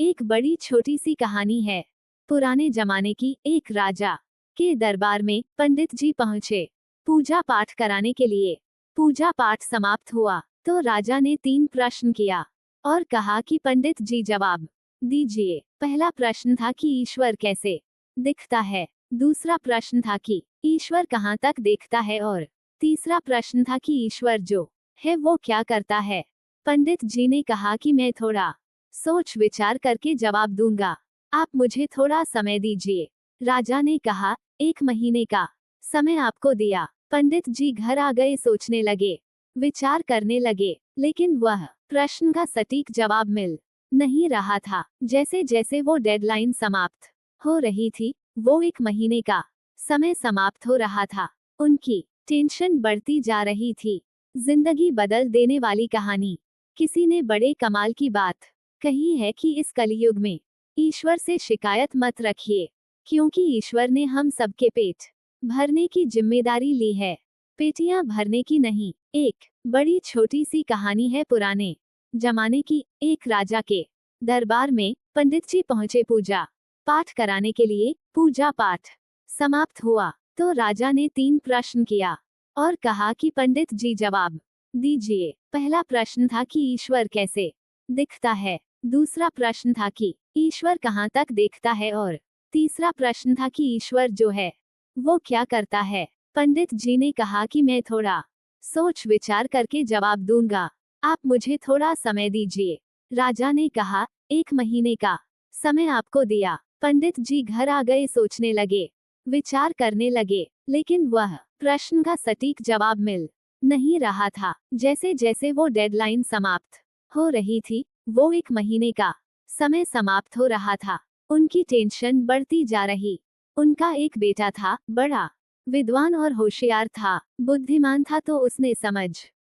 एक बड़ी छोटी सी कहानी है। पुराने जमाने की एक राजा के दरबार में पंडित जी पहुंचे पूजा पाठ कराने के लिए। पूजा पाठ समाप्त हुआ तो राजा ने 3 प्रश्न किया और कहा कि पंडित जी जवाब दीजिए। पहला प्रश्न था कि ईश्वर कैसे दिखता है। दूसरा प्रश्न था कि ईश्वर कहाँ तक देखता है और तीसरा प्रश्न था कि ईश्वर जो है वो क्या करता है। पंडित जी ने कहा कि मैं थोड़ा सोच विचार करके जवाब दूंगा, आप मुझे थोड़ा समय दीजिए। राजा ने कहा, 1 महीने का समय आपको दिया। पंडित जी घर आ गए, सोचने लगे, विचार करने लगे, लेकिन वह प्रश्न का सटीक जवाब मिल नहीं रहा था। जैसे जैसे वो डेडलाइन समाप्त हो रही थी, वो 1 महीने का समय समाप्त हो रहा था। उनकी टेंशन बढ़ती जा रही थी। जिंदगी बदल देने वाली कहानी। किसी ने बड़े कमाल की बात कही है कि इस कलयुग में ईश्वर से शिकायत मत रखिए, क्योंकि ईश्वर ने हम सबके पेट भरने की जिम्मेदारी ली है, पेटियां भरने की नहीं। एक बड़ी छोटी सी कहानी है। पुराने जमाने की एक राजा के दरबार में पंडित जी पहुंचे पूजा पाठ कराने के लिए। पूजा पाठ समाप्त हुआ तो राजा ने 3 प्रश्न किया और कहा कि पंडित जी जवाब दीजिए। पहला प्रश्न था कि ईश्वर कैसे दिखता है। दूसरा प्रश्न था कि ईश्वर कहाँ तक देखता है और तीसरा प्रश्न था कि ईश्वर जो है वो क्या करता है। पंडित जी ने कहा कि मैं थोड़ा सोच विचार करके जवाब दूंगा, आप मुझे थोड़ा समय दीजिए। राजा ने कहा, 1 महीने का समय आपको दिया। पंडित जी घर आ गए, सोचने लगे, विचार करने लगे, लेकिन वह प्रश्न का सटीक जवाब मिल नहीं रहा था। जैसे जैसे वो डेडलाइन समाप्त हो रही थी, वो 1 महीने का समय समाप्त हो रहा था। उनकी टेंशन बढ़ती जा रही। उनका एक बेटा था, बड़ा विद्वान और होशियार था, बुद्धिमान था, तो उसने समझ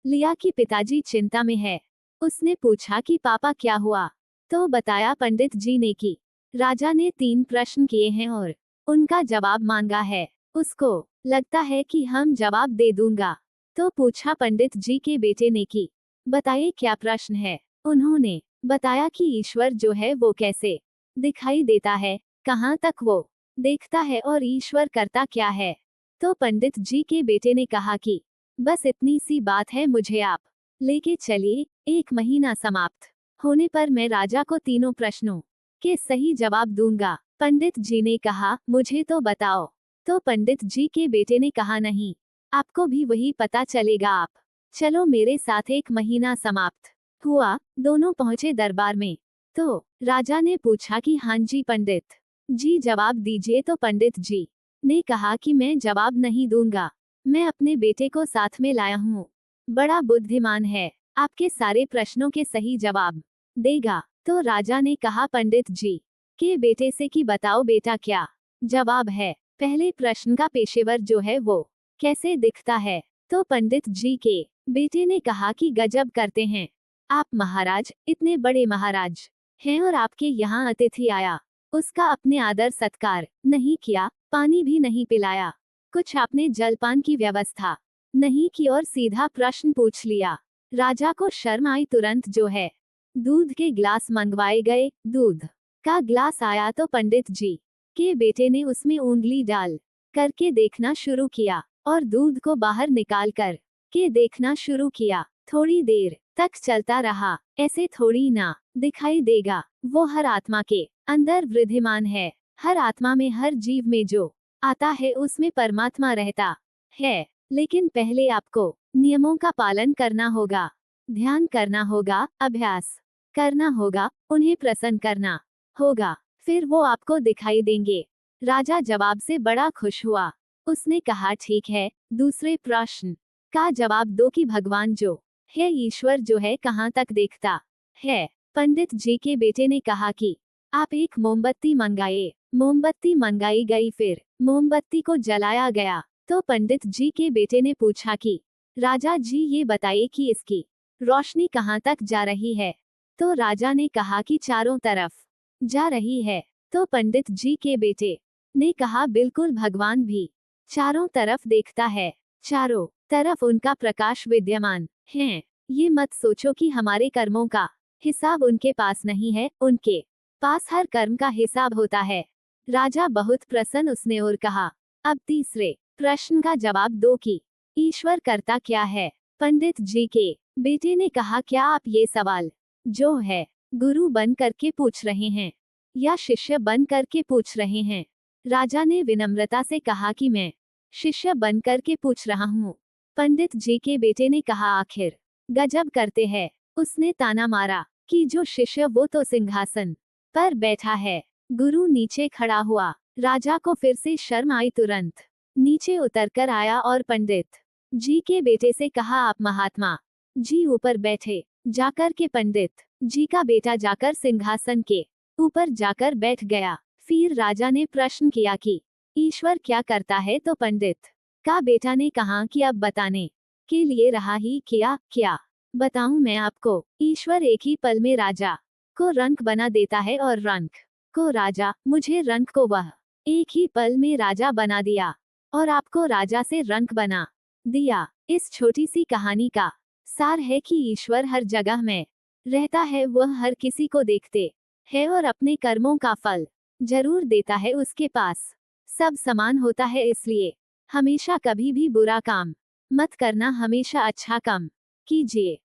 लिया कि पिताजी चिंता में है। उसने पूछा कि पापा क्या हुआ, तो बताया पंडित जी ने कि राजा ने 3 प्रश्न किए हैं और उनका जवाब मांगा है। उसको लगता है कि हम जवाब दे दूंगा। तो पूछा पंडित जी के बेटे ने कि बताइए क्या प्रश्न है। उन्होंने बताया कि ईश्वर जो है वो कैसे दिखाई देता है, कहाँ तक वो देखता है और ईश्वर करता क्या है। तो पंडित जी के बेटे ने कहा कि बस इतनी सी बात है, मुझे आप लेके चलिए। 1 महीना समाप्त होने पर मैं राजा को तीनों प्रश्नों के सही जवाब दूंगा। पंडित जी ने कहा, मुझे तो बताओ। तो पंडित जी के बेटे ने कहा, नहीं, आपको भी वही पता चलेगा, आप चलो मेरे साथ। 1 महीना समाप्त हुआ, दोनों पहुंचे दरबार में। तो राजा ने पूछा कि हाँ जी पंडित जी जवाब दीजिए। तो पंडित जी ने कहा कि मैं जवाब नहीं दूंगा, मैं अपने बेटे को साथ में लाया हूँ, बड़ा बुद्धिमान है, आपके सारे प्रश्नों के सही जवाब देगा। तो राजा ने कहा पंडित जी के बेटे से कि बताओ बेटा क्या जवाब है, पहले प्रश्न का पेशेवर जो है वो कैसे दिखता है। तो पंडित जी के बेटे ने कहा कि गजब करते हैं आप महाराज, इतने बड़े महाराज हैं और आपके यहाँ अतिथि आया, उसका अपने आदर सत्कार नहीं किया, पानी भी नहीं पिलाया, कुछ आपने जलपान की व्यवस्था नहीं की और सीधा प्रश्न पूछ लिया। राजा को शर्म आई। तुरंत जो है दूध के गिलास मंगवाए गए। दूध का गिलास आया तो पंडित जी के बेटे ने उसमें उंगली डाल करके देखना शुरू किया और दूध को बाहर निकाल कर के देखना शुरू किया। थोड़ी देर तक चलता रहा। ऐसे थोड़ी ना दिखाई देगा, वो हर आत्मा के अंदर विद्यमान है। हर आत्मा में, हर जीव में जो आता है उसमें परमात्मा रहता है। लेकिन पहले आपको नियमों का पालन करना होगा, ध्यान करना होगा, अभ्यास करना होगा, उन्हें प्रसन्न करना होगा, फिर वो आपको दिखाई देंगे। राजा जवाब से बड़ा खुश हुआ। उसने कहा, ठीक है, दूसरे प्रश्न का जवाब दो कि भगवान जो है, ईश्वर जो है, कहाँ तक देखता है। पंडित जी के बेटे ने कहा कि आप एक मोमबत्ती मंगाए। मोमबत्ती मंगाई गई, फिर मोमबत्ती को जलाया गया। तो पंडित जी के बेटे ने पूछा कि राजा जी ये बताइए कि इसकी रोशनी कहाँ तक जा रही है। तो राजा ने कहा कि चारों तरफ जा रही है। तो पंडित जी के बेटे ने कहा, बिल्कुल, भगवान भी चारों तरफ देखता है, चारों तरफ उनका प्रकाश विद्यमान है। ये मत सोचो कि हमारे कर्मों का हिसाब उनके पास नहीं है, उनके पास हर कर्म का हिसाब होता है। राजा बहुत प्रसन्न उसने और कहा, अब तीसरे प्रश्न का जवाब दो कि ईश्वर करता क्या है। पंडित जी के बेटे ने कहा, क्या आप ये सवाल जो है गुरु बन करके पूछ रहे हैं या शिष्य बन करके पूछ रहे हैं? राजा ने विनम्रता से कहा कि मैं शिष्य बन करके पूछ रहा हूँ। पंडित जी के बेटे ने कहा, आखिर गजब करते हैं। उसने ताना मारा कि जो शिष्य वो तो सिंहासन पर बैठा है। गुरु नीचे खड़ा हुआ। राजा को फिर से शर्म आई, तुरंत नीचे उतरकर आया और पंडित जी के बेटे से कहा, आप महात्मा जी ऊपर बैठे जाकर के। पंडित जी का बेटा जाकर सिंहासन के ऊपर जाकर बैठ गया। फिर राजा ने प्रश्न किया कि ईश्वर क्या करता है, तो पंडित का बेटा ने कहा कि अब बताने के लिए रहा ही क्या बताऊं मैं आपको। ईश्वर एक ही पल में राजा को रंक बना देता है और रंक को राजा। मुझे रंक को वह एक ही पल में राजा बना दिया और आपको राजा से रंक बना दिया। इस छोटी सी कहानी का सार है कि ईश्वर हर जगह में रहता है। वह हर किसी को देखते है और अपने कर्मों का फल जरूर देता है। उसके पास सब समान होता है। इसलिए हमेशा कभी भी बुरा काम मत करना, हमेशा अच्छा काम कीजिए।